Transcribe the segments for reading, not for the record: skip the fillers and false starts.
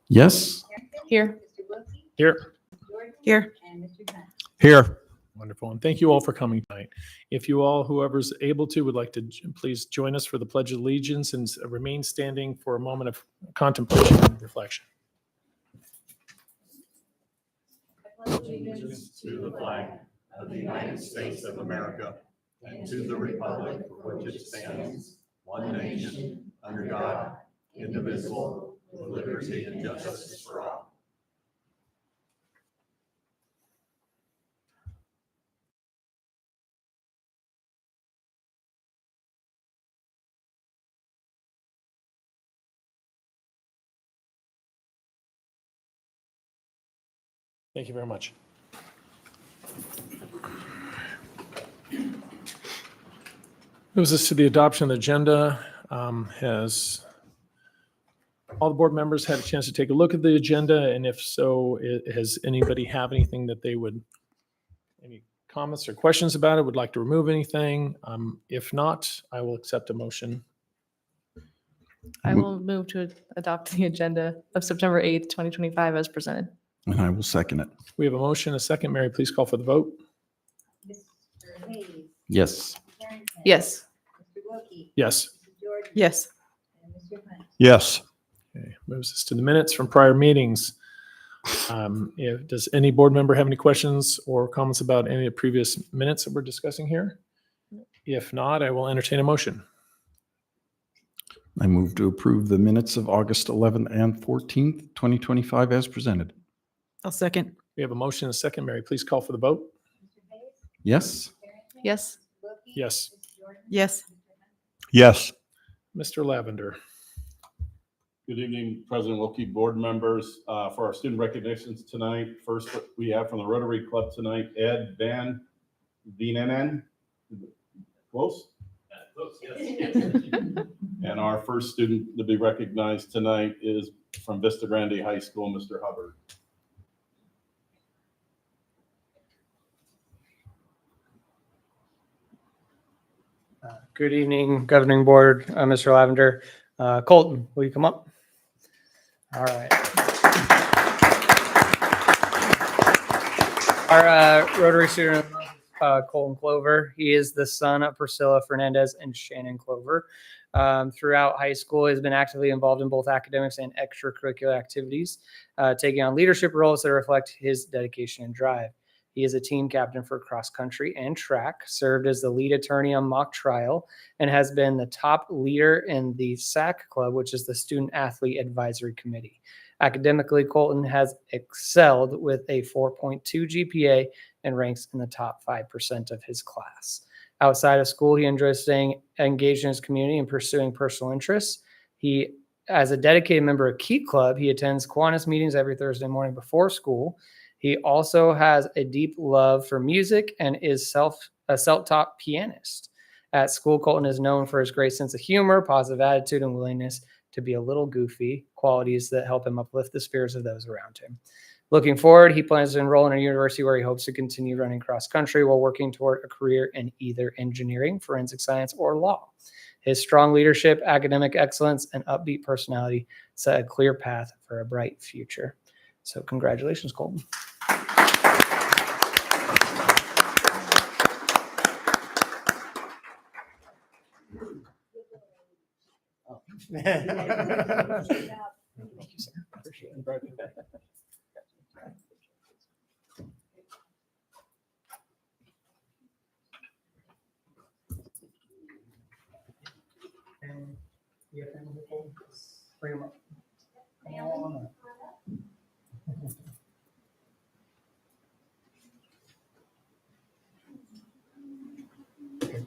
Yes. Here. Here. Here. Here. Wonderful. And thank you all for coming tonight. If you all, whoever's able to, would like to please join us for the Pledge of Allegiance and remain standing for a moment of contemplation and reflection. Allegiance to the flag of the United States of America and to the republic for which it stands, one nation, under God, indivisible, with liberty and justice for all. Thank you very much. Moves us to the adoption of the agenda. Has all the board members had a chance to take a look at the agenda? And if so, has anybody have anything that they would, any comments or questions about it, would like to remove anything? If not, I will accept a motion. I will move to adopt the agenda of September 8th, 2025 as presented. And I will second it. We have a motion, a second. Mary, please call for the vote. Mr. Hayes. Yes. Mr. Harrington. Yes. Mr. Wilkie. Yes. Mr. Jordan. Yes. And Mr. Hunt. Yes. Okay, moves us to the minutes from prior meetings. Does any board member have any questions or comments about any of the previous minutes that we're discussing here? If not, I will entertain a motion. I move to approve the minutes of August 11th and 14th, 2025 as presented. I'll second. We have a motion, a second. Mary, please call for the vote. Mr. Hayes. Yes. Mr. Harrington. Yes. Mr. Wilkie. Yes. Mr. Jordan. Yes. Mr. Hunt. Yes. Mr. Lavender. Good evening, President Wilkie, board members. For our student recognitions tonight, first we have from the Rotary Club tonight, Ed Van Vienenen. Close? Close, yes. And our first student to be recognized tonight is from Vista Grande High School, Mr. Hubbard. Good evening, Governing Board, Mr. Lavender. Colton, will you come up? All right. Our Rotary student, Colton Clover, he is the son of Priscilla Fernandez and Shannon Clover. Throughout high school, he has been actively involved in both academics and extracurricular activities, taking on leadership roles that reflect his dedication and drive. He is a team captain for cross country and track, served as the lead attorney on mock trial, and has been the top leader in the SAC Club, which is the Student Athlete Advisory Committee. Academically, Colton has excelled with a 4.2 GPA and ranks in the top 5% of his class. Outside of school, he enjoys staying engaged in his community and pursuing personal interests. He, as a dedicated member of Key Club, he attends Kiwanis meetings every Thursday morning before school. He also has a deep love for music and is a self-taught pianist. At school, Colton is known for his great sense of humor, positive attitude, and willingness to be a little goofy, qualities that help him uplift the spirits of those around him. Looking forward, he plans to enroll in a university where he hopes to continue running cross country while working toward a career in either engineering, forensic science, or law. His strong leadership, academic excellence, and upbeat personality set a clear path for a bright future. So congratulations, Colton. Thank you, sir. Appreciate it. And you have any people? Bring them up. Come on up.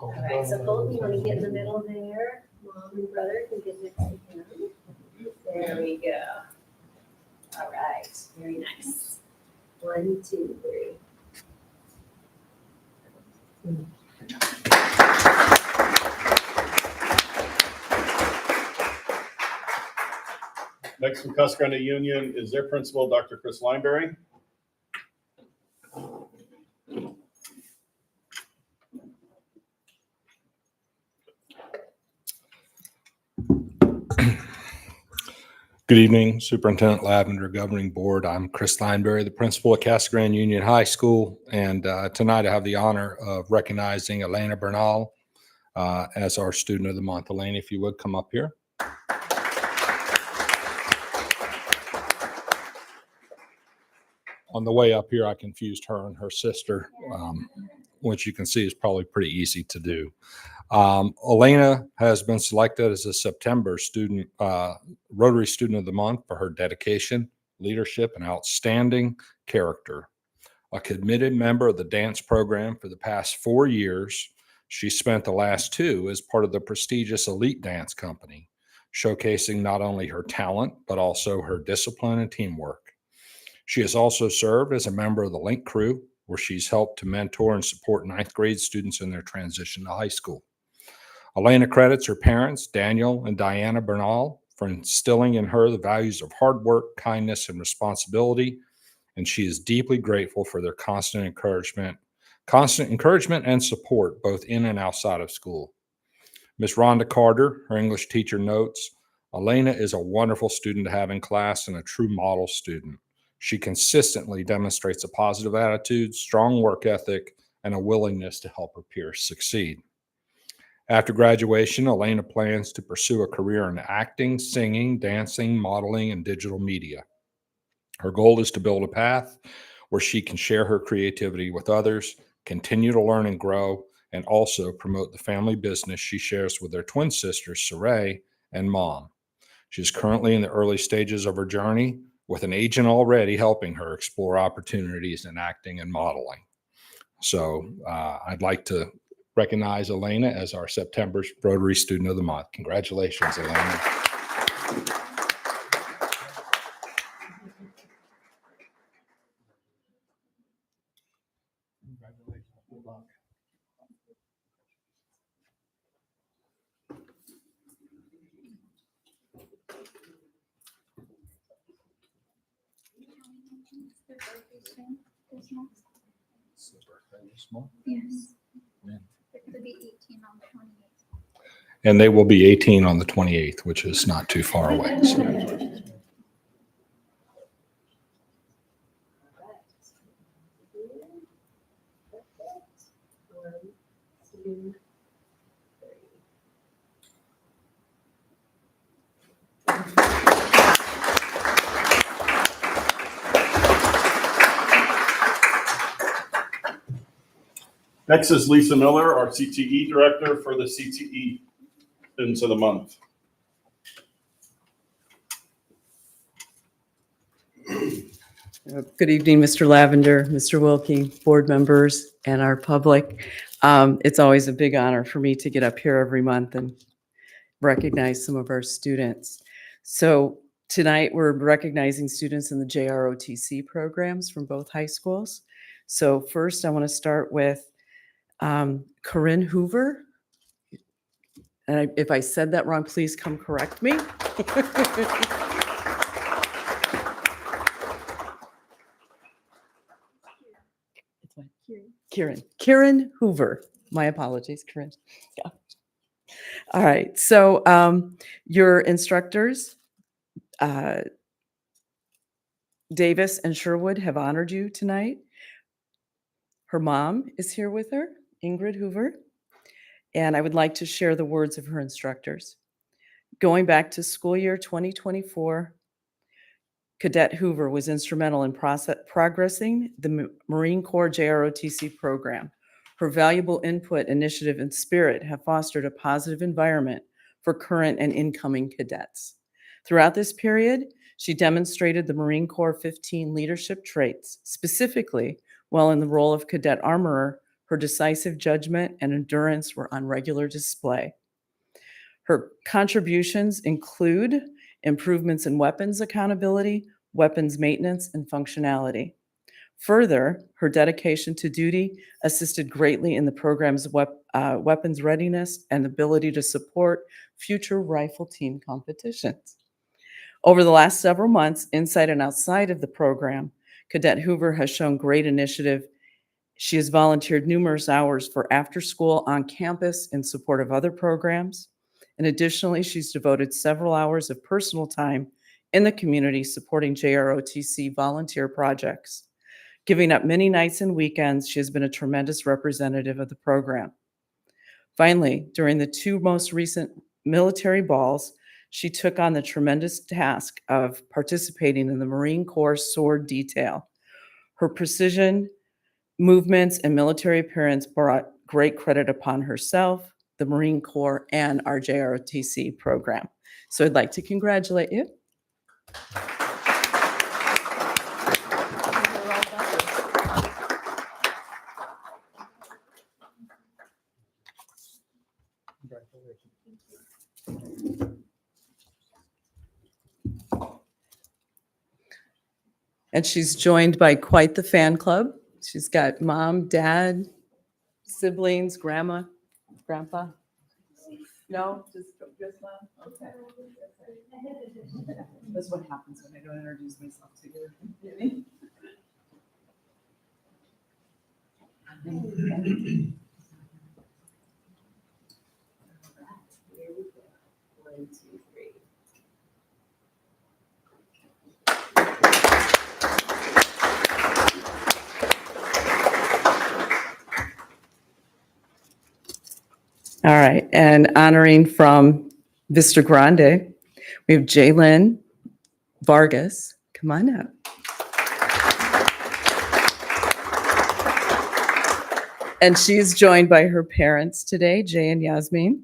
All right, so Colton, you want to get in the middle there? Mom and brother can get next to him. There we go. All right, very nice. 1, 2, 3. Next from Custer County Union is their principal, Dr. Chris Lineberry. Good evening, Superintendent Lavender, Governing Board. I'm Chris Lineberry, the principal at Casa Grande Union High School. And tonight I have the honor of recognizing Elena Bernal as our Student of the Month. Elena, if you would come up here. On the way up here, I confused her and her sister, which you can see is probably pretty easy to do. Elena has been selected as a September student, Rotary Student of the Month for her dedication, leadership, and outstanding character. A committed member of the dance program for the past 4 years, she spent the last 2 as part of the prestigious Elite Dance Company, showcasing not only her talent, but also her discipline and teamwork. She has also served as a member of the Link Crew, where she's helped to mentor and support 9th grade students in their transition to high school. Elena credits her parents, Daniel and Diana Bernal, for instilling in her the values of hard work, kindness, and responsibility, and she is deeply grateful for their constant encouragement and support both in and outside of school. Miss Rhonda Carter, her English teacher, notes, Elena is a wonderful student to have in class and a true model student. She consistently demonstrates a positive attitude, strong work ethic, and a willingness to help her peers succeed. After graduation, Elena plans to pursue a career in acting, singing, dancing, modeling, and digital media. Her goal is to build a path where she can share her creativity with others, continue to learn and grow, and also promote the family business she shares with her twin sisters, Saray and Mom. She is currently in the early stages of her journey, with an agent already helping her explore opportunities in acting and modeling. So I'd like to recognize Elena as our September Rotary Student of the Month. Congratulations, Elena. Yes. They're going to be 18 on the 28th. And they will be 18 on the 28th, which is not too far away. So. Next is Lisa Miller, our CTE Director for the CTE Students of the Month. Good evening, Mr. Lavender, Mr. Wilkie, board members, and our public. It's always a big honor for me to get up here every month and recognize some of our students. So tonight we're recognizing students in the JROTC programs from both high schools. So first I want to start with Corinne Hoover. And if I said that wrong, please come correct me. Kieran Hoover. My apologies, Kieran. Yeah. All right. So your instructors, Davis and Sherwood, have honored you tonight. Her mom is here with her, Ingrid Hoover. And I would like to share the words of her instructors. Going back to school year 2024, Cadet Hoover was instrumental in progressing the Marine Corps JROTC program. Her valuable input, initiative, and spirit have fostered a positive environment for current and incoming cadets. Throughout this period, she demonstrated the Marine Corps 15 leadership traits. Specifically, while in the role of cadet armorer, her decisive judgment and endurance were on regular display. Her contributions include improvements in weapons accountability, weapons maintenance, and functionality. Further, her dedication to duty assisted greatly in the program's weapons readiness and ability to support future rifle team competitions. Over the last several months, inside and outside of the program, Cadet Hoover has shown great initiative. She has volunteered numerous hours for after school on campus in support of other programs. And additionally, she's devoted several hours of personal time in the community supporting JROTC volunteer projects. Giving up many nights and weekends, she has been a tremendous representative of the program. Finally, during the 2 most recent military balls, she took on the tremendous task of participating in the Marine Corps sword detail. Her precision, movements, and military appearance brought great credit upon herself, the Marine Corps, and our JROTC program. So I'd like to congratulate you. And she's joined by quite the fan club. She's got mom, dad, siblings, grandma, grandpa. No, just mom? Okay. That's what happens when I don't introduce myself to you. Here we go. 1, 2, 3. All right, and honoring from Vista Grande, we have Jaylyn Vargas. Come on up. And she's joined by her parents today, Jay and Yasmin.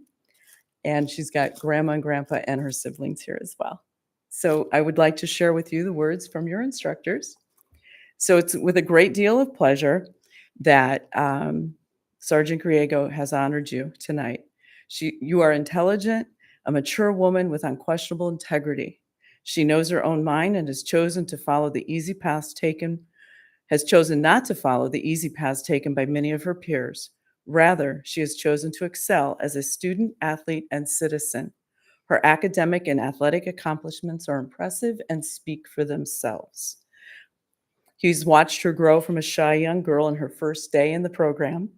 And she's got grandma and grandpa and her siblings here as well. So I would like to share with you the words from your instructors. So it's with a great deal of pleasure that Sergeant Griego has honored you tonight. You are intelligent, a mature woman with unquestionable integrity. She knows her own mind and has chosen not to follow the easy paths taken by many of her peers. Rather, she has chosen to excel as a student, athlete, and citizen. Her academic and athletic accomplishments are impressive and speak for themselves. He's watched her grow from a shy young girl in her first day in the program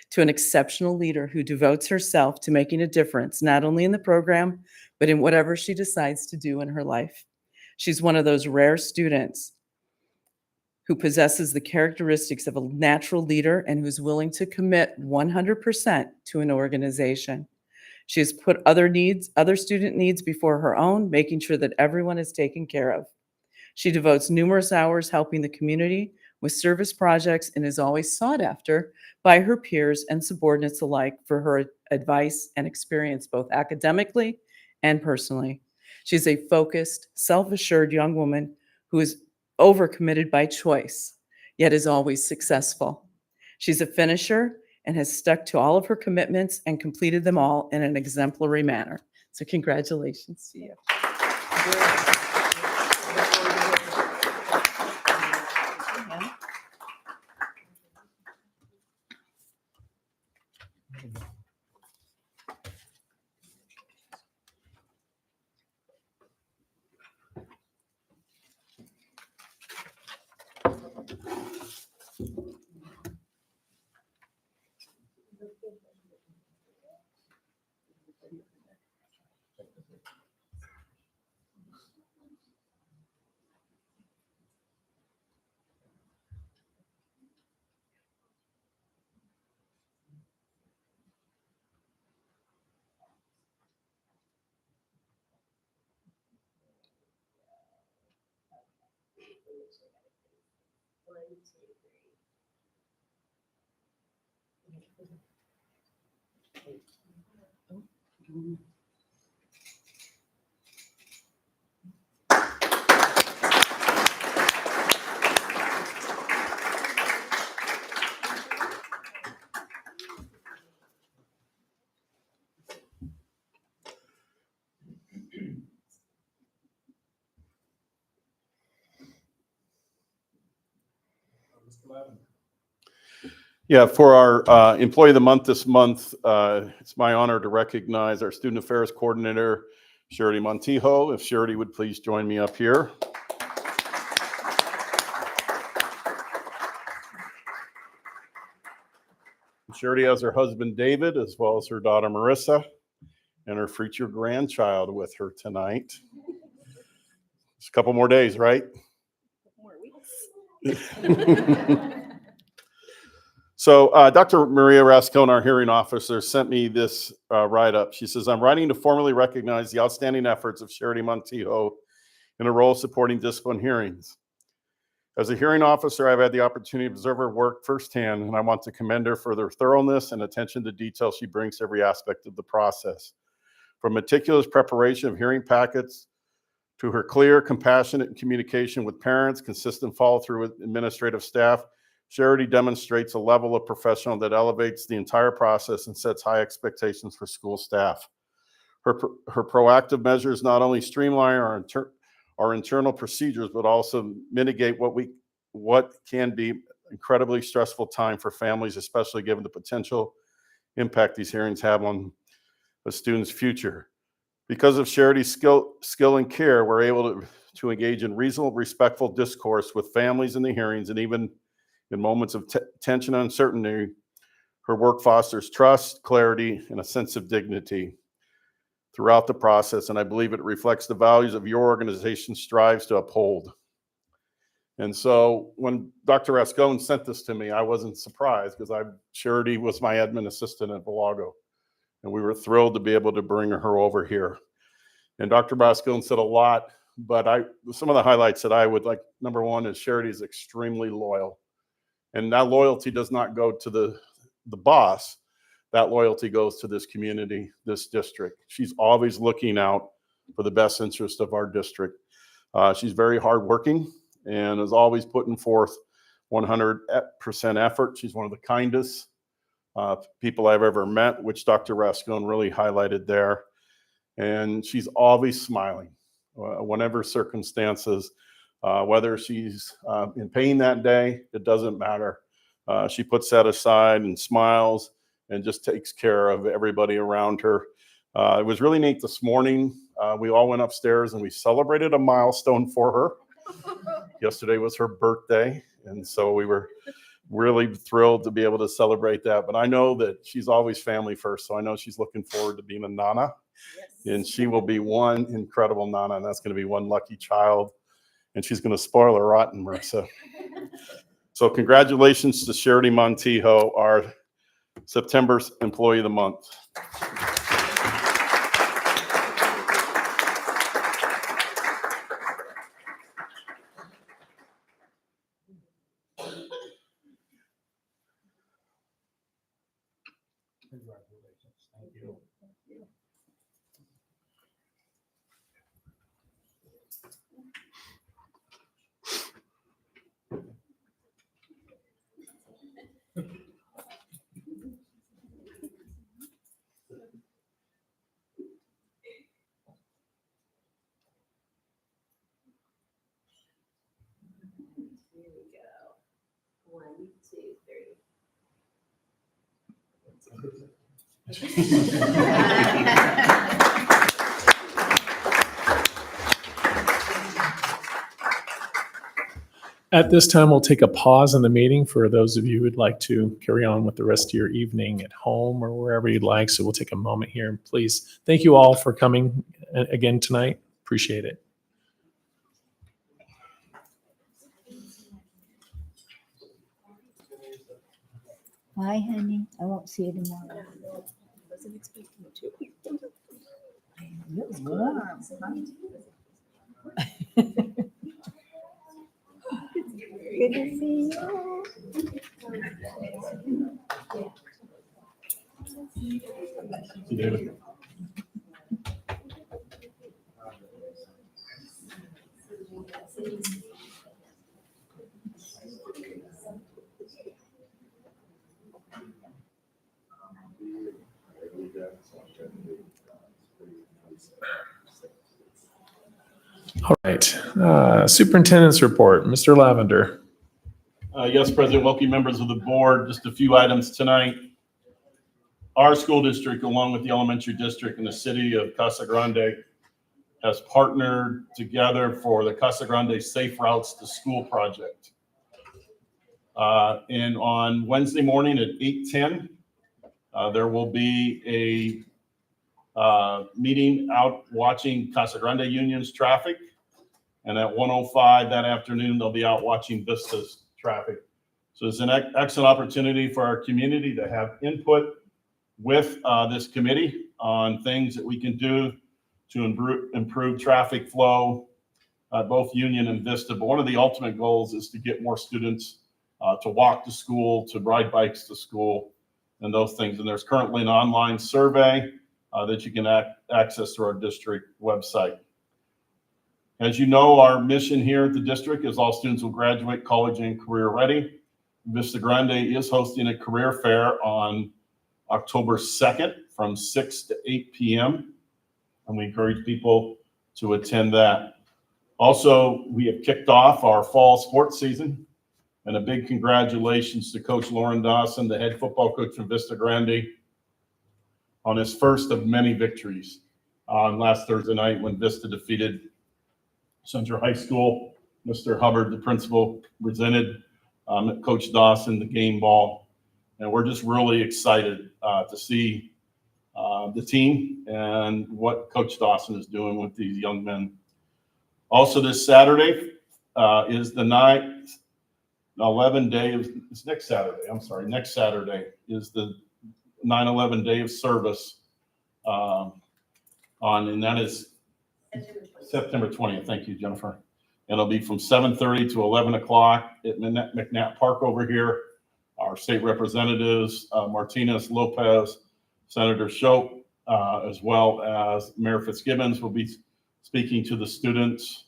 to an exceptional leader who devotes herself to making a difference, not only in the program, but in whatever she decides to do in her life. She's one of those rare students who possesses the characteristics of a natural leader and who's willing to commit 100% to an organization. She has put other student needs before her own, making sure that everyone is taken care of. She devotes numerous hours helping the community with service projects and is always sought after by her peers and subordinates alike for her advice and experience, both academically and personally. She's a focused, self-assured young woman who is overcommitted by choice, yet is always successful. She's a finisher and has stuck to all of her commitments and completed them all in an exemplary manner. So congratulations to you. Yeah, for our Employee of the Month this month, it's my honor to recognize our Student Affairs Coordinator, Charity Montijo. If Charity would please join me up here. Charity has her husband, David, as well as her daughter, Marissa, and her future grandchild with her tonight. Just a couple more days, right? More weeks. So Dr. Maria Rascone, our hearing officer, sent me this write-up. She says, I'm writing to formally recognize the outstanding efforts of Charity Montijo in a role supporting discipline hearings. As a hearing officer, I've had the opportunity to observe her work firsthand, and I want to commend her for their thoroughness and attention to detail she brings to every aspect of the process. From meticulous preparation of hearing packets to her clear, compassionate communication with parents, consistent follow-through with administrative staff, Charity demonstrates a level of professional that elevates the entire process and sets high expectations for school staff. Her proactive measures not only streamline our internal procedures, but also mitigate what can be incredibly stressful time for families, especially given the potential impact these hearings have on a student's future. Because of Charity's skill and care, we're able to engage in reasonable, respectful discourse with families in the hearings, and even in moments of tension and uncertainty, her work fosters trust, clarity, and a sense of dignity throughout the process, and I believe it reflects the values of your organization strives to uphold. And so when Dr. Rascone sent this to me, I wasn't surprised because Charity was my admin assistant at Villago, and we were thrilled to be able to bring her over here. And Dr. Rascone said a lot, but some of the highlights that I would like, number one is Charity is extremely loyal. And that loyalty does not go to the boss. That loyalty goes to this community, this district. She's always looking out for the best interest of our district. She's very hardworking and is always putting forth 100% effort. She's one of the kindest people I've ever met, which Dr. Rascone really highlighted there. And she's always smiling, whatever circumstances. Whether she's in pain that day, it doesn't matter. She puts that aside and smiles and just takes care of everybody around her. It was really neat this morning. We all went upstairs and we celebrated a milestone for her. Yesterday was her birthday, and so we were really thrilled to be able to celebrate that. But I know that she's always family first, so I know she's looking forward to being a Nana. Yes. And she will be one incredible Nana, and that's going to be one lucky child. And she's going to spoil her rotten, Marissa. So congratulations to Charity Montijo, our September's Employee of the Month. Congratulations. Thank you. Here we go. 1, 2, 3. At this time, we'll take a pause in the meeting for those of you who'd like to carry on with the rest of your evening at home or wherever you'd like. So we'll take a moment here, and please, thank you all for coming again tonight. Appreciate it. Bye, honey. I won't see you tomorrow. Wasn't expecting you to. It's warm. Good to see you. All right. Superintendent's report, Mr. Lavender. Yes, President Wilkie, members of the board, just a few items tonight. Our school district, along with the elementary district and the city of Casa Grande, has partnered together for the Casa Grande Safe Routes to School project. And on Wednesday morning at 8:10, there will be a meeting out watching Casa Grande Union's traffic. And at 1:05 that afternoon, they'll be out watching Vista's traffic. So it's an excellent opportunity for our community to have input with this committee on things that we can do to improve traffic flow, both Union and Vista. But one of the ultimate goals is to get more students to walk to school, to ride bikes to school, and those things. And there's currently an online survey that you can access through our district website. As you know, our mission here at the district is all students will graduate college and career ready. Vista Grande is hosting a career fair on October 2nd from 6 to 8 p.m. And we encourage people to attend that. Also, we have kicked off our fall sports season, and a big congratulations to Coach Lauren Dawson, the head football coach from Vista Grande, on his first of many victories on last Thursday night when Vista defeated Central High School. Mr. Hubbard, the principal, presented Coach Dawson the game ball, and we're just really excited to see the team and what Coach Dawson is doing with these young men. Also, this Saturday is the 9/11 day of, it's next Saturday, I'm sorry, next Saturday is the 9/11 day of service and that is September 20th. Thank you, Jennifer. And it'll be from 7:30 to 11 o'clock at McNatt Park over here. Our state representatives, Martinez, Lopez, Senator Shope, as well as Mayor Fitzgibbons will be speaking to the students.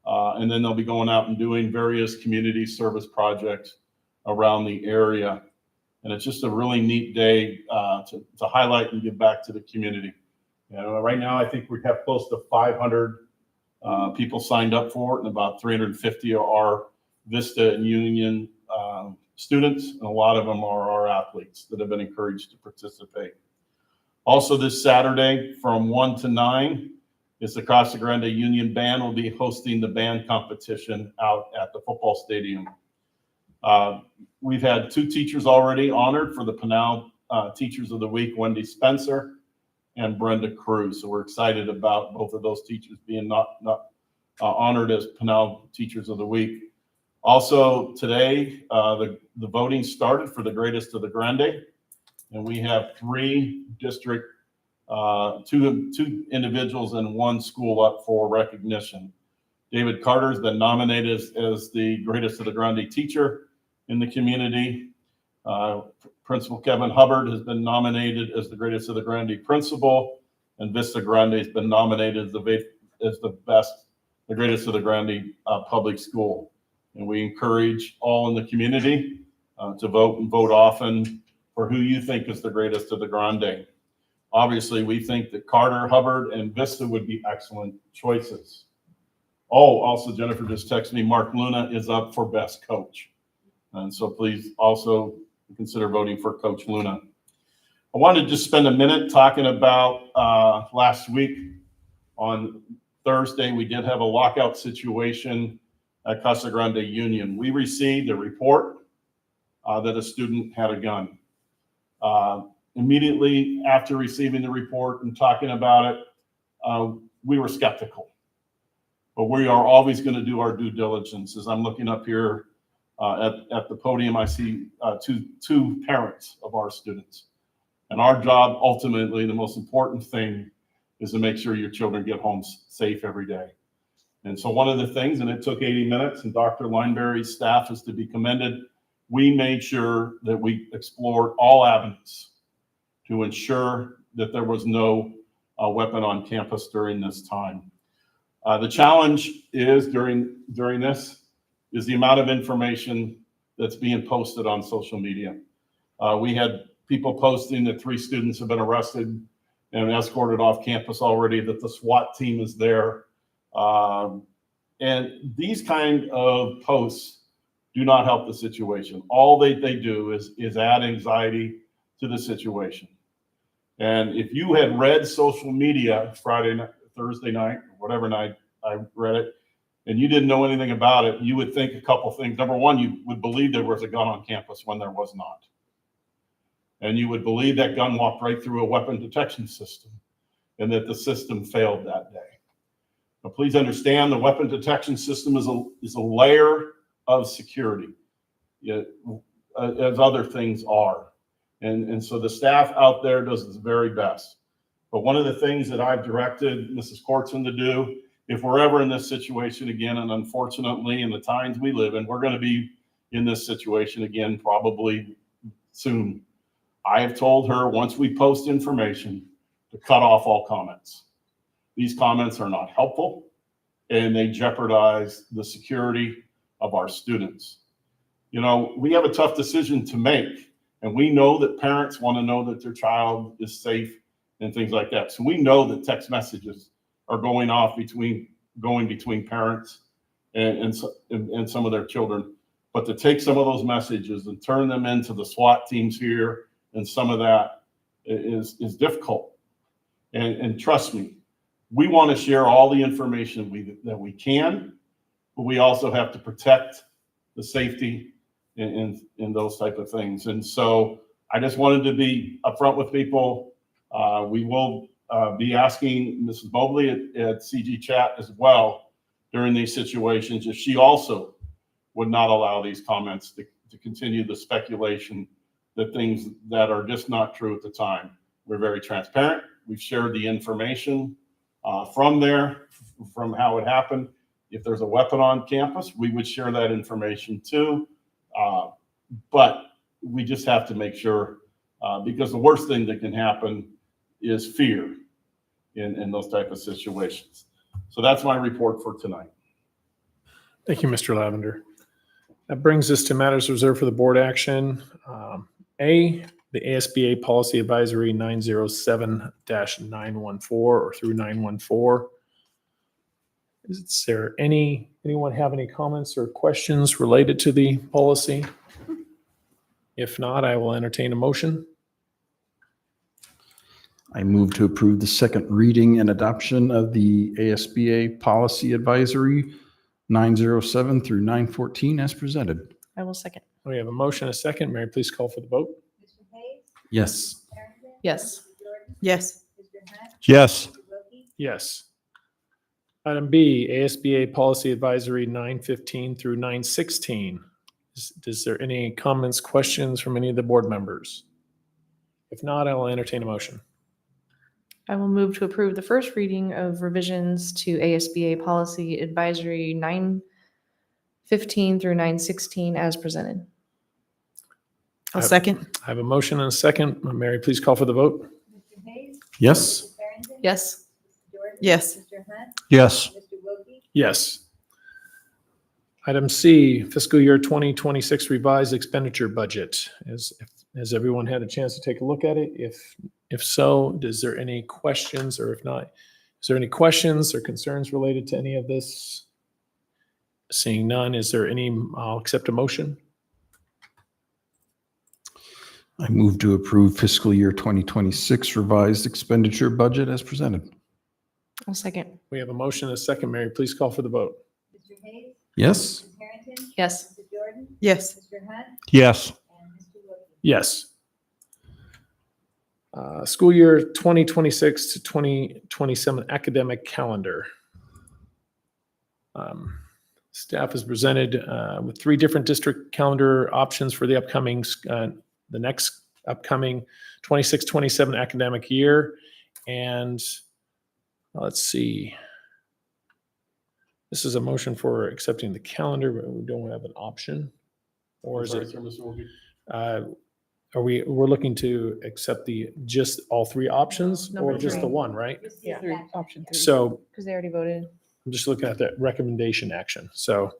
And then they'll be going out and doing various community service projects around the area. And it's just a really neat day to highlight and give back to the community. You know, right now, I think we have close to 500 people signed up for it, and about 350 are Vista and Union students, and a lot of them are our athletes that have been encouraged to participate. Also, this Saturday from 1 to 9 is the Casa Grande Union Band will be hosting the band competition out at the football stadium. We've had 2 teachers already honored for the Pinal Teachers of the Week, Wendy Spencer and Brenda Cruz. So we're excited about both of those teachers being honored as Pinal Teachers of the Week. Also today, the voting started for the Greatest of the Grande, and we have 3 district, 2 individuals and 1 school up for recognition. David Carter has been nominated as the Greatest of the Grande teacher in the community. Principal Kevin Hubbard has been nominated as the Greatest of the Grande principal, and Vista Grande has been nominated as the Greatest of the Grande public school. And we encourage all in the community to vote and vote often for who you think is the Greatest of the Grande. Obviously, we think that Carter, Hubbard, and Vista would be excellent choices. Oh, also Jennifer just texted me, Mark Luna is up for best coach. And so please also consider voting for Coach Luna. I wanted to just spend a minute talking about last week. On Thursday, we did have a lockout situation at Casa Grande Union. We received a report that a student had a gun. Immediately after receiving the report and talking about it, we were skeptical. But we are always going to do our due diligence. As I'm looking up here at the podium, I see two parents of our students. And our job, ultimately, the most important thing is to make sure your children get home safe every day. And so one of the things, and it took 80 minutes, and Dr. Lineberry's staff is to be commended, we made sure that we explored all avenues to ensure that there was no weapon on campus during this time. The challenge is during this is the amount of information that's being posted on social media. We had people posting that 3 students have been arrested and escorted off campus already, that the SWAT team is there. And these kind of posts do not help the situation. All they do is add anxiety to the situation. And if you had read social media Friday night, Thursday night, whatever night I read it, and you didn't know anything about it, you would think a couple things. Number one, you would believe there was a gun on campus when there was not. And you would believe that gun walked right through a weapon detection system and that the system failed that day. But please understand the weapon detection system is a layer of security, as other things are. And so the staff out there does its very best. But one of the things that I've directed Mrs. Cortson to do, if we're ever in this situation again, and unfortunately in the times we live in, we're going to be in this situation again probably soon. I have told her, once we post information, to cut off all comments. These comments are not helpful, and they jeopardize the security of our students. You know, we have a tough decision to make, and we know that parents want to know that their child is safe and things like that. So we know that text messages are going between parents and some of their children. But to take some of those messages and turn them into the SWAT teams here and some of that is difficult. And trust me, we want to share all the information that we can, but we also have to protect the safety and those type of things. And so I just wanted to be upfront with people. We will be asking Mrs. Mobley at CG Chat as well during these situations if she also would not allow these comments to continue the speculation that things that are just not true at the time. We're very transparent. We've shared the information from how it happened. If there's a weapon on campus, we would share that information too. But we just have to make sure, because the worst thing that can happen is fear in those type of situations. So that's my report for tonight. Thank you, Mr. Lavender. That brings us to matters reserved for the board action. The ASBA Policy Advisory 907-914 or through 914. Is there anyone have any comments or questions related to the policy? If not, I will entertain a motion. I move to approve the second reading and adoption of the ASBA Policy Advisory 907 through 914 as presented. I will second. We have a motion, a second. Mary, please call for the vote. Mr. Hayes? Yes. Harrington? Yes. Mr. Jordan? Yes. Mr. Hunt? Yes. Mr. Wilkie? Yes. Item B, ASBA Policy Advisory 915 through 916. Is there any comments, questions from any of the board members? If not, I will entertain a motion. I will move to approve the first reading of revisions to ASBA Policy Advisory 915 through 916 as presented. I'll second. I have a motion and a second. Mary, please call for the vote. Mr. Hayes? Yes. Ms. Harrington? Yes. Mr. Jordan? Yes. Mr. Hunt? Yes. Mr. Wilkie? Yes. Item C, fiscal year 2026 revised expenditure budget. Has everyone had a chance to take a look at it? If so, is there any questions, or if not, is there any questions or concerns related to any of this? Seeing none, is there any, I'll accept a motion. I move to approve fiscal year 2026 revised expenditure budget as presented. I'll second. We have a motion and a second. Mary, please call for the vote. Mr. Hayes? Yes. Ms. Harrington? Yes. Mr. Jordan? Yes. Mr. Hunt? Yes. And Mr. Wilkie? Yes. School year 2026 to 2027 academic calendar. Staff has presented with 3 different district calendar options for the next upcoming 26-27 academic year. And let's see. This is a motion for accepting the calendar, but we don't have an option. Or is Sorry, it? sir, Mr. Wilkie? We're looking to accept just all 3 options or Number just the 3. one, right? Just the Yeah. attachment. Option 3. So Because they already voted. I'm just looking at that recommendation action. So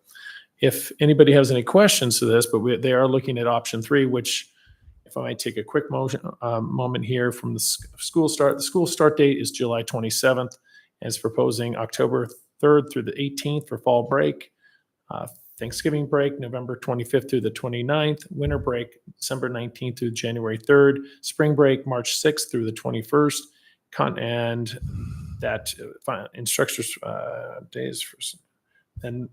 if anybody has any questions to this, but they are looking at option 3, which if I might take a quick moment here from the school start. The school start date is July 27th and is proposing October 3rd through the 18th for fall break. Thanksgiving break, November 25th through the 29th, winter break, December 19th through January 3rd, spring break, March 6th through the 21st, and that instructors days, and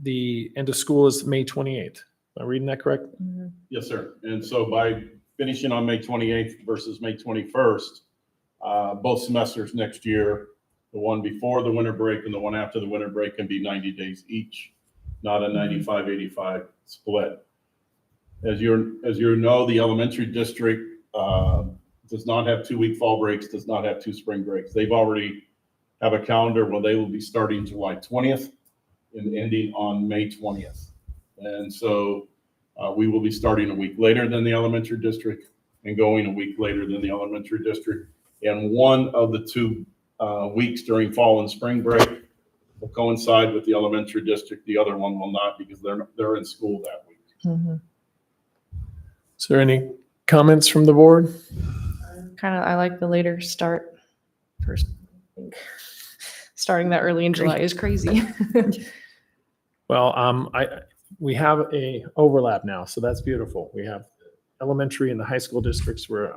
the end of school is May 28th. Am I reading that correct? Mhm. Yes, sir. And so by finishing on May 28th versus May 21st, both semesters next year The one before the winter break and the one after the winter break can be 90 days each, not a 95-85 split. As you know, the elementary district does not have 2-week fall breaks, does not have 2 spring breaks. They've already have a calendar where they will be starting July 20th and ending on May 20th. And so we will be starting a week later than the elementary district and going a week later than the elementary district. And one of the 2 weeks during fall and spring break will coincide with the elementary district. The other one will not because they're in school that week. Mhm. Is there any comments from the board? I like the later start. First, I think starting that early in July is crazy. Well, we have a overlap now, so that's beautiful. We have elementary and the high school districts were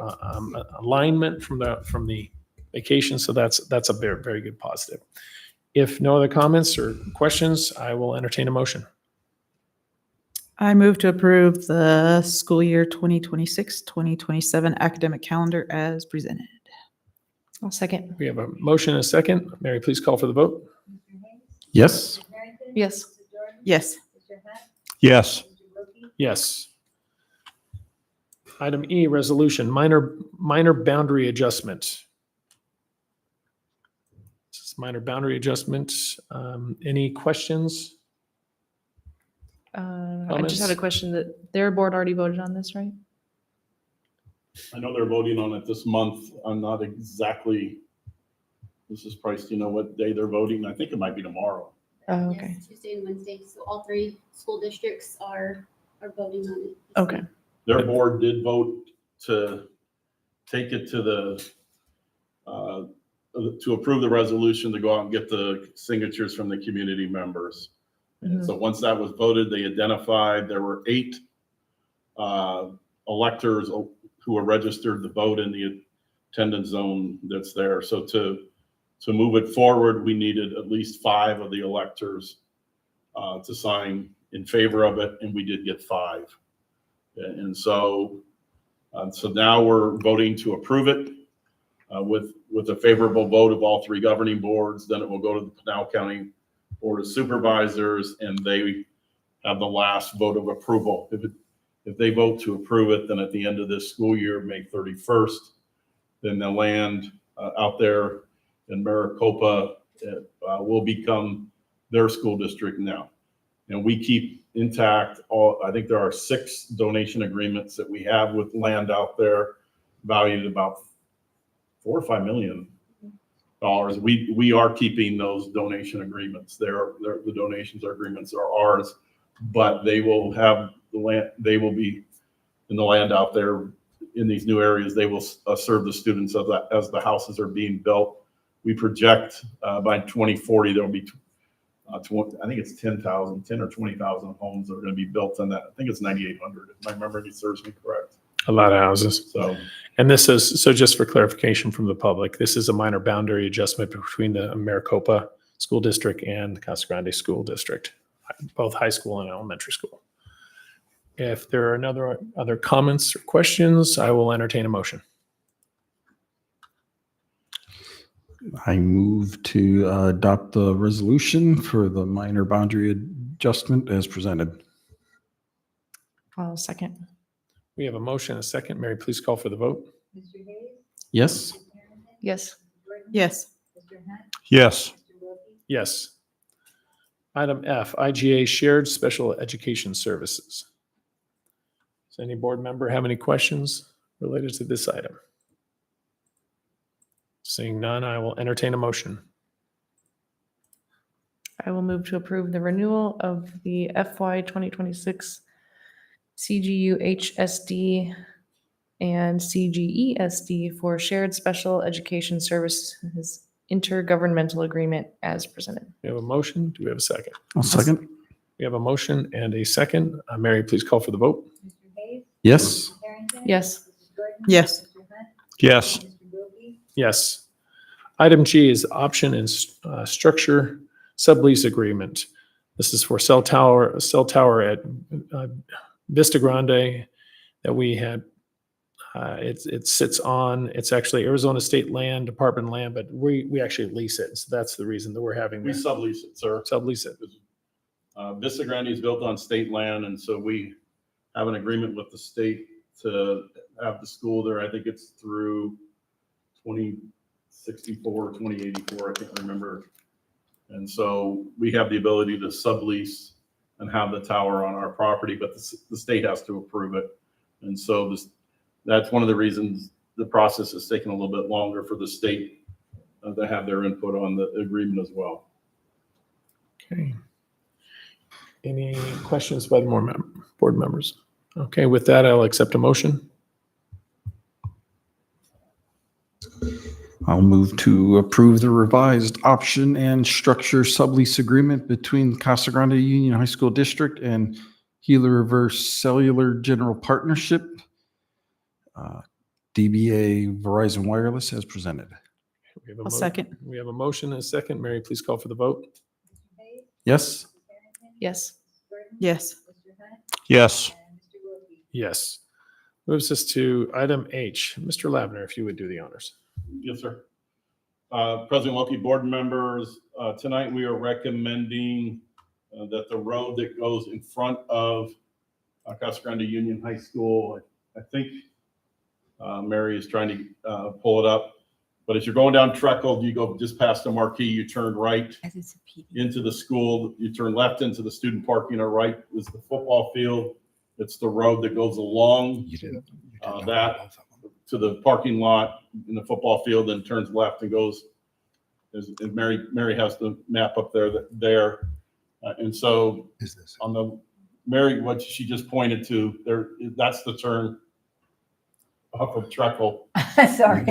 alignment from the vacation, so that's a very, very good positive. If no other comments or questions, I will entertain a motion. I move to approve the school year 2026-2027 academic calendar as presented. I'll second. We have a motion and a second. Mary, please call for the vote. Yes. Yes. Yes. Yes. Yes. Item E, resolution, minor boundary adjustment. This is minor boundary adjustment. Any questions? I just had a question that their board already voted on this, right? I know they're voting on it this month. I'm not exactly, Mrs. Price, do you know what day they're voting? I think it might be tomorrow. Oh, okay. Yes, Tuesday and Wednesday. So all 3 school districts are voting on it. Okay. Their board did vote to take it to to approve the resolution to go out and get the signatures from the community members. Mhm. So once that was voted, they identified there were 8 electors who were registered to vote in the attendance zone that's there. So to move it forward, we needed at least 5 of the electors to sign in favor of it, and we did get 5. And so now we're voting to approve it with a favorable vote of all 3 governing boards. Then it will go to the Pinal County Board of Supervisors, and they have the last vote of approval. If they vote to approve it, then at the end of this school year, May 31st, then the land out there in Maricopa will become their school district now. And we keep intact I think there are 6 donation agreements that we have with land out there valued about $4 or $5 million. We are keeping those donation agreements. The donations agreements are ours, but they will have the land. They will be in the land out there in these new areas. They will serve the students as the houses are being built. We project by 2040 there will be, I think it's 10 or 20,000 homes that are going to be built on that. I think it's 9,800 if my memory serves me correct. A lot of houses. So. And this is, so just for clarification from the public, this is a minor boundary adjustment between the Maricopa School District and the Casa Grande School District, both high school and elementary school. If there are other comments or questions, I will entertain a motion. I move to adopt the resolution for the minor boundary adjustment as presented. I'll second. We have a motion, a second. Mary, please call for the vote. Yes. Yes. Yes. Yes. Yes. Item F, IGA Shared Special Education Services. Does any board member have any questions related to this item? Seeing none, I will entertain a motion. I will move to approve the renewal of the FY 2026 CGUHSD and CGESD for shared special education services intergovernmental agreement as presented. We have a motion. Do we have a second? I'll second. We have a motion and a second. Mary, please call for the vote. Yes. Yes. Yes. Yes. Yes. Item G is option and structure sublease agreement. This is for cell tower at Vista Grande that we had It sits on, it's actually Arizona State land, Department of Land, but we actually lease it. So that's the reason that we're having We the sublease it, sir. sublease it. Vista Grande is built on state land, and so we have an agreement with the state to have the school there. I think it's through 2064, 2084, I can't remember. And so we have the ability to sublease and have the tower on our property, but the state has to approve it. And so that's one of the reasons the process is taking a little bit longer for the state to have their input on the agreement as well. Okay. Any questions by the board members? Okay, with that, I'll accept a motion. I'll move to approve the revised option and structure sublease agreement between Casa Grande Union High School District and Gila River Cellular General Partnership, DBA Verizon Wireless as presented. We have a I'll second. We have a motion and a second. Mary, please call for the vote. Yes? Yes. Yes. Yes. Yes. Moves us to item H. Mr. Lavner, if you would do the honors. Yes, sir. President Wilkie, board members, tonight we are recommending that the road that goes in front of Casa Grande Union High School, I think Mary is trying to pull it up, but as you're going down Treckle, you go just past the marquee, you turn right into the school, you turn left into the student parking, or right is the football field. It's the road that goes along that to the parking lot in the football field, and turns left and goes. And Mary has the map up there. And so on the Mary, what she just pointed to there, that's the turn off of Treckle. Sorry.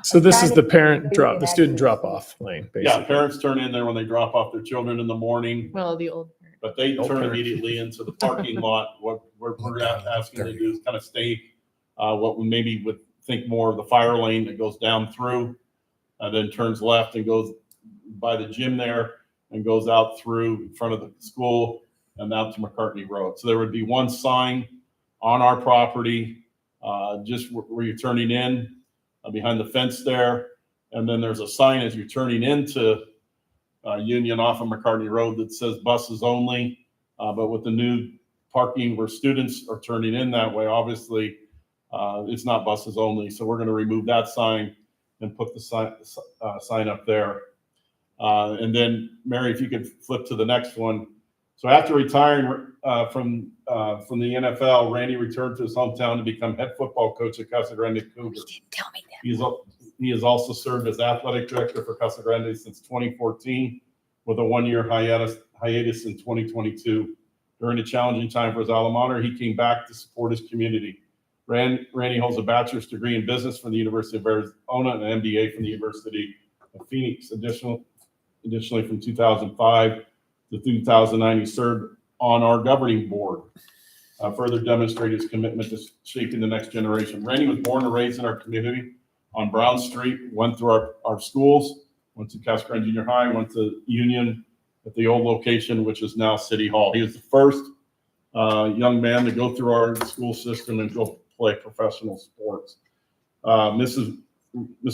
So this is the student drop off lane, basically. Yeah, parents turn in there when they drop off their children in the morning, Well, the old. but they Old turn parent. immediately into the parking lot. What we're asking to do is kind of stay what we maybe would think more of the fire lane that goes down through, and then turns left and goes by the gym there and goes out through in front of the school and out to McCartney Road. So there would be one sign on our property, just where you're turning in, behind the fence there. And then there's a sign as you're turning into Union off of McCartney Road that says buses only. But with the new parking where students are turning in that way, obviously it's not buses only. So we're going to remove that sign and put the sign up there. And then Mary, if you could flip to the next one. So after retiring from the NFL, Randy returned to his hometown to become head football coach at Casa Grande Cougars. Tell me that. He has also served as athletic director for Casa Grande since 2014, with a one-year hiatus in 2022. During a challenging time for his alma mater, he came back to support his community. Randy holds a bachelor's degree in business from the University of Arizona and an MBA from the University of Phoenix. Additionally, from 2005 to 2009, he served on our governing board, further demonstrated his commitment to shaping the next generation. Randy was born and raised in our community on Brown Street, went through our schools, went to Casa Grande Junior High, went to Union at the old location, which is now City Hall. He was the first young man to go through our school system and go play professional sports. Mr.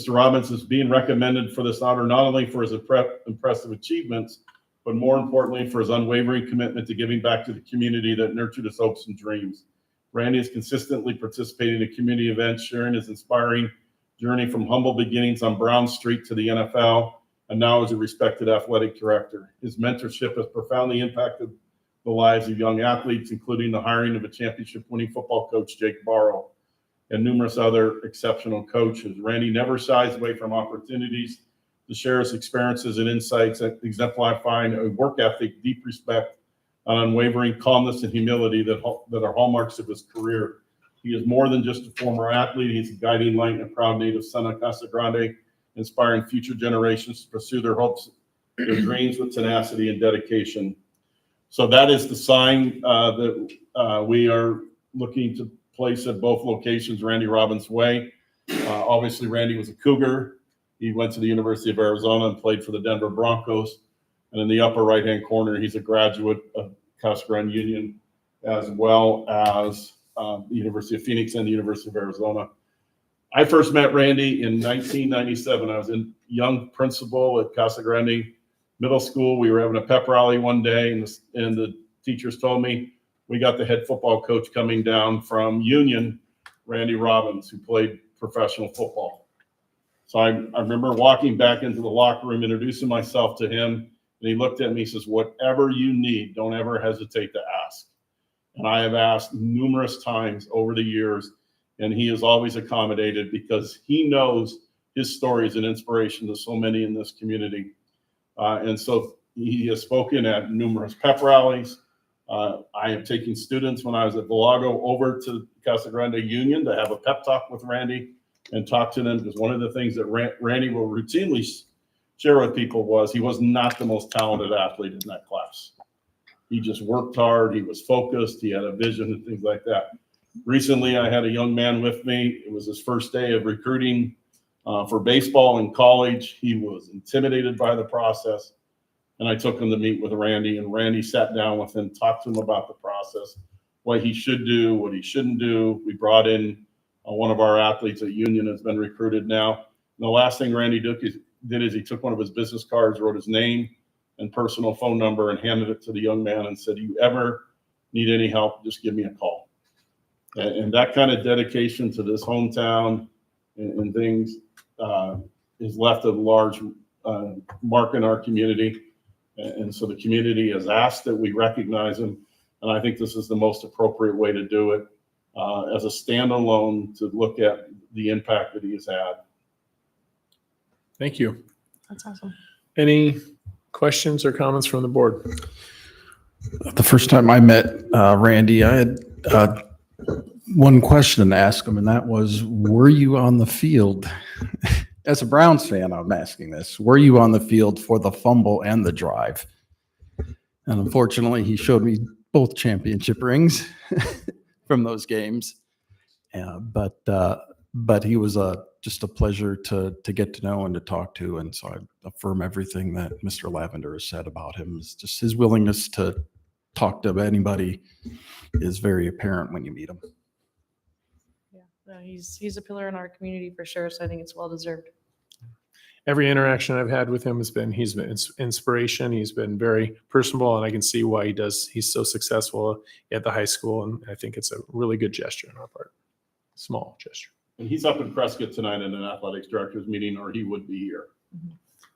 Robbins is being recommended for this honor not only for his impressive achievements, but more importantly for his unwavering commitment to giving back to the community that nurtured his hopes and dreams. Randy is consistently participating in community events, sharing his inspiring journey from humble beginnings on Brown Street to the NFL, and now as a respected athletic director. His mentorship has profoundly impacted the lives of young athletes, including the hiring of a championship-winning football coach, Jake Barrow, and numerous other exceptional coaches. Randy never shies away from opportunities to share his experiences and insights, exemplifying a work ethic, deep respect, and unwavering calmness and humility that are hallmarks of his career. He is more than just a former athlete. He's a guiding light and a proud native son of Casa Grande, inspiring future generations to pursue their hopes, their dreams with tenacity and dedication. So that is the sign that we are looking to place at both locations, Randy Robbins Way. Obviously, Randy was a Cougar. He went to the University of Arizona and played for the Denver Broncos. And in the upper right-hand corner, he's a graduate of Casa Grande Union, as well as the University of Phoenix and the University of Arizona. I first met Randy in 1997. I was a young principal at Casa Grande Middle School. We were having a pep rally one day, and the teachers told me, we got the head football coach coming down from Union, Randy Robbins, who played professional football. So I remember walking back into the locker room, introducing myself to him, and he looked at me and says, whatever you need, don't ever hesitate to ask. And I have asked numerous times over the years, and he has always accommodated because he knows his story is an inspiration to so many in this community. And so he has spoken at numerous pep rallies. I have taken students when I was at Villago over to Casa Grande Union to have a pep talk with Randy and talk to them, because one of the things that Randy will routinely share with people was he was not the most talented athlete in that class. He just worked hard. He was focused. He had a vision and things like that. Recently, I had a young man with me. It was his first day of recruiting for baseball in college. He was intimidated by the process. And I took him to meet with Randy, and Randy sat down with him, talked to him about the process, what he should do, what he shouldn't do. We brought in one of our athletes at Union has been recruited now. And the last thing Randy did is he took one of his business cards, wrote his name and personal phone number, and handed it to the young man and said, you ever need any help, just give me a call. And that kind of dedication to this hometown and things has left a large mark in our community. And so the community has asked that we recognize him. And I think this is the most appropriate way to do it as a standalone, to look at the impact that he has had. Thank you. That's awesome. Any questions or comments from the board? The first time I met Randy, I had one question to ask him, and that was, were you on the field? As a Browns fan, I'm asking this. Were you on the field for the fumble and the drive? And unfortunately, he showed me both championship rings from those games. But he was just a pleasure to get to know and to talk to. And so I affirm everything that Mr. Lavender has said about him. Is just his willingness to talk to anybody is very apparent when you meet him. Yeah, no, he's a pillar in our community for sure. So I think it's well deserved. Every interaction I've had with him he's been inspiration. He's been very personable, and I can see why he's so successful at the high school. And I think it's a really good gesture on our part. Small gesture. And he's up in Prescott tonight in an athletics director's meeting, or he would be here.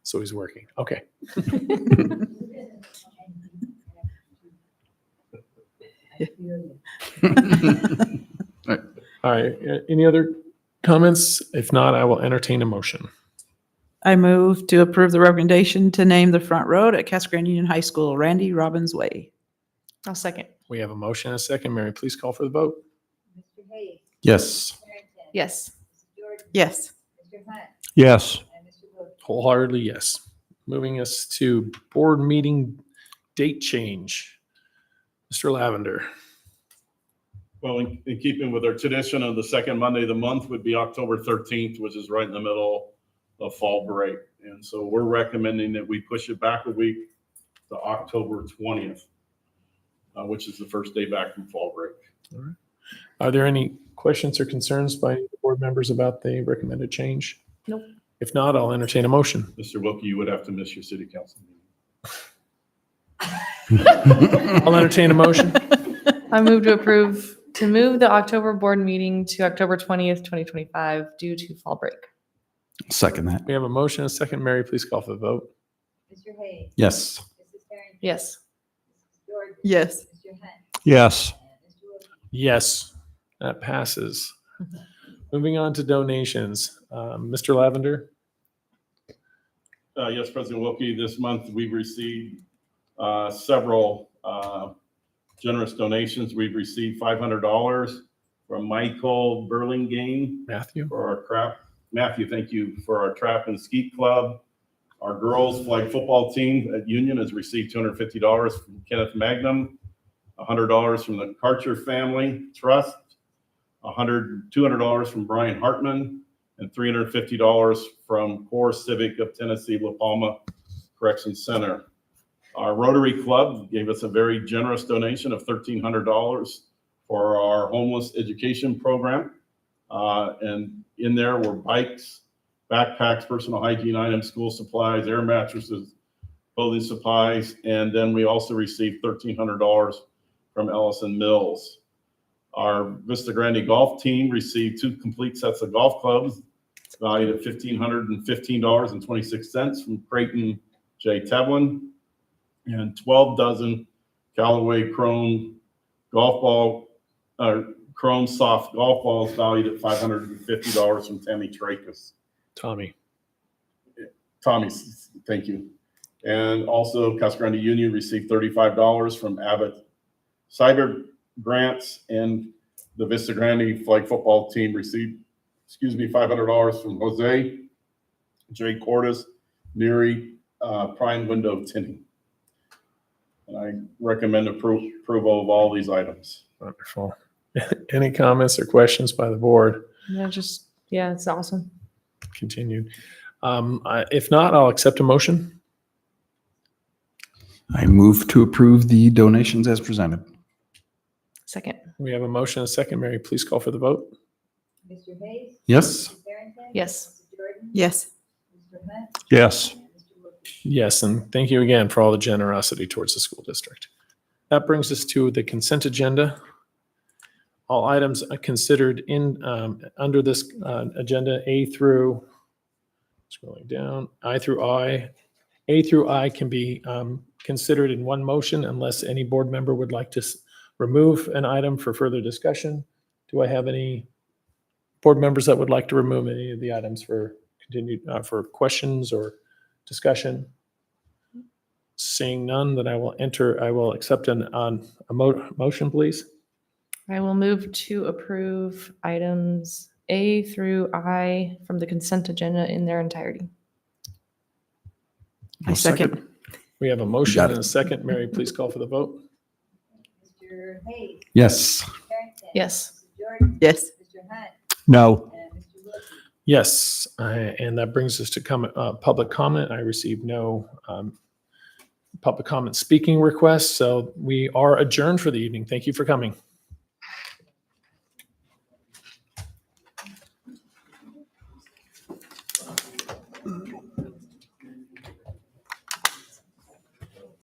So he's working. Okay. All right. Any other comments? If not, I will entertain a motion. I move to approve the recommendation to name the front road at Casa Grande Union High School Randy Robbins Way. I'll second. We have a motion and a second. Mary, please call for the vote. Mr. Hayes. Yes. Harrington. Yes. Mrs. Jordan. Yes. Mr. Hunt. Yes. And Mr. Wilkie. Wholeheartedly, yes. Moving us to board meeting date change. Mr. Lavender. Well, in keeping with our tradition of the second Monday of the month would be October 13th, which is right in the middle of fall break. And so we're recommending that we push it back a week to October 20th, which is the first day back from fall break. All right. Are there any questions or concerns by the board members about the recommended change? Nope. If not, I'll entertain a motion. Mr. Wilkie, you would have to miss your city council meeting. I'll entertain a motion. I move to move the October board meeting to October 20th, 2025 due to fall break. Second that. We have a motion and a second. Mary, please call for the vote. Mr. Hayes. Yes. Mrs. Harrington. Yes. Mrs. Jordan. Yes. Mr. Hunt. Yes. And Mr. Wilkie. Yes, that passes. Moving on to donations. Mr. Lavender. Yes, President Wilkie, this month we've received several generous donations. We've received $500 from Michael Burlingame Matthew. for our crap. Matthew, thank you, for our trap and skeet club. Our girls flag football team at Union has received $250 from Kenneth Magnum, $100 from the Karcher Family Trust, $200 from Brian Hartman, and $350 from Core Civic of Tennessee La Palma Correction Center. Our Rotary Club gave us a very generous donation of $1,300 for our homeless education program. And in there were bikes, backpacks, personal hygiene items, school supplies, air mattresses, clothing supplies, and then we also received $1,300 from Ellison Mills. Our Vista Grande golf team received 2 complete sets of golf clubs valued at $1,515.26 from Creighton J. Tevlin, and 12 dozen Callaway Chrome Chrome soft golf balls valued at $550 from Tammy Tracus. Tommy. Tommy's, thank you. And also Casa Grande Union received $35 from Abbott Cyber Grants, and the Vista Grande flag football team received, $500 from Jose J. Cordes, Neary, Prime Window Tinting. And I recommend approval of all these items. Wonderful. Any comments or questions by the board? Yeah, it's awesome. Continued. If not, I'll accept a motion. I move to approve the donations as presented. Second. We have a motion and a second. Mary, please call for the vote. Mr. Hayes? Yes. Ms. Barrington? Yes. Mr. Jordan? Yes. Mr. Hunt? Yes. And Mr. Wilkie? Yes, and thank you again for all the generosity towards the school district. That brings us to the consent agenda. All items are considered in under this agenda, A through, scrolling down, I through I. A through I can be considered in one motion unless any board member would like to remove an item for further discussion. Do I have any board members that would like to remove any of the items for continued for questions or discussion? Seeing none, then I will accept a motion, please. I will move to approve items A through I from the consent agenda in their entirety. I second. We have a motion Got it. and a second. Mary, please call for the vote. Mr. Hayes? Yes. Ms. Barrington? Yes. Mr. Jordan? Yes. Mr. Hunt? No. And Mr. Wilkie? Yes, and that brings us to public comment. I received no public comment speaking requests, so we are adjourned for the evening. Thank you for coming.